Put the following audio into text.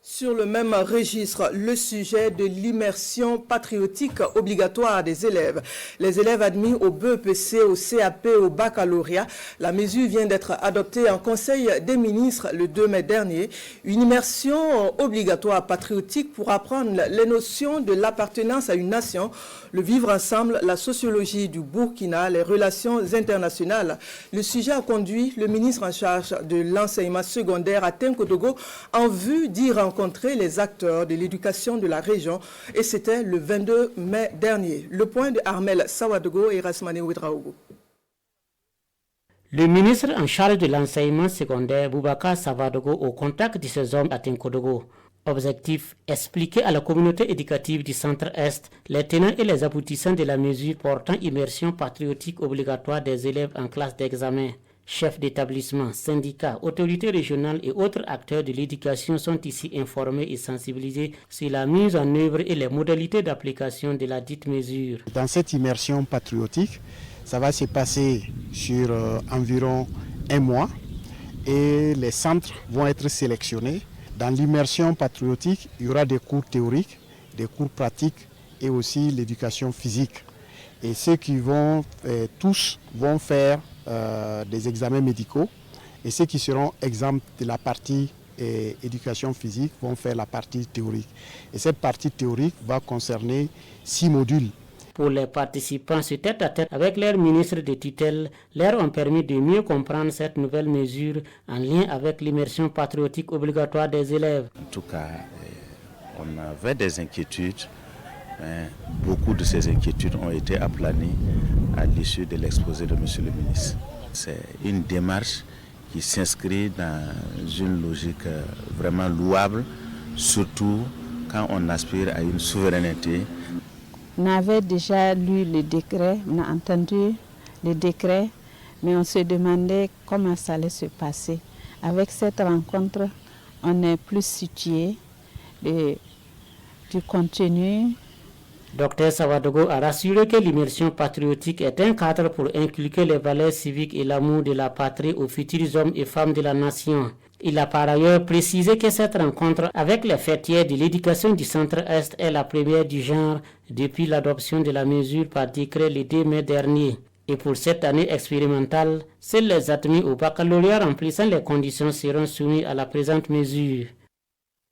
Sur le même registre, le sujet de l'immersion patriotique obligatoire des élèves. Les élèves admis au BEPC, au CAP, au baccalauréat, la mesure vient d'être adoptée en Conseil des ministres le 2 mai dernier. Une immersion obligatoire patriotique pour apprendre les notions de l'appartenance à une nation, le vivre ensemble, la sociologie du Burkina, les relations internationales. Le sujet a conduit le ministre en charge de l'enseignement secondaire à Tenkodogo en vue d'y rencontrer les acteurs de l'éducation de la région et c'était le 22 mai dernier. Le point de Armel Sawadogo et Rasmane Ouedraogo. Le ministre en charge de l'enseignement secondaire, Boubacar Savadogo, au contact de ces hommes à Tenkodogo. Objectif, expliquer à la communauté éducative du Centre-Est les tenants et les aboutissants de la mesure portant immersion patriotique obligatoire des élèves en classe d'examen. Chefs d'établissement, syndicats, autorités régionales et autres acteurs de l'éducation sont ici informés et sensibilisés sur la mise en œuvre et les modalités d'application de la dite mesure. Dans cette immersion patriotique, ça va se passer sur environ un mois et les centres vont être sélectionnés. Dans l'immersion patriotique, il y aura des cours théoriques, des cours pratiques et aussi l'éducation physique. Et ceux qui vont, tous vont faire des examens médicaux et ceux qui seront exempts de la partie éducation physique vont faire la partie théorique. Et cette partie théorique va concerner 6 modules. Pour les participants, ce tête-à-tête avec leurs ministres de tutelle leur ont permis de mieux comprendre cette nouvelle mesure en lien avec l'immersion patriotique obligatoire des élèves. En tout cas, on avait des inquiétudes. Beaucoup de ces inquiétudes ont été aplanies à l'issue de l'exposé de M. le ministre. C'est une démarche qui s'inscrit dans une logique vraiment louable, surtout quand on aspire à une souveraineté. On avait déjà lu le décret, on a entendu le décret, mais on se demandait comment ça allait se passer. Avec cette rencontre, on est plus situé du contenu. Dr Savadogo a rassuré que l'immersion patriotique est un cadre pour inculquer les valeurs civiques et l'amour de la patrie aux futurs hommes et femmes de la nation. Il a par ailleurs précisé que cette rencontre avec les fêtiers de l'éducation du Centre-Est est la première du genre depuis l'adoption de la mesure par décret le 2 mai dernier. Et pour cette année expérimentale, seuls les admis au baccalauréat remplissant les conditions seront soumis à la présente mesure.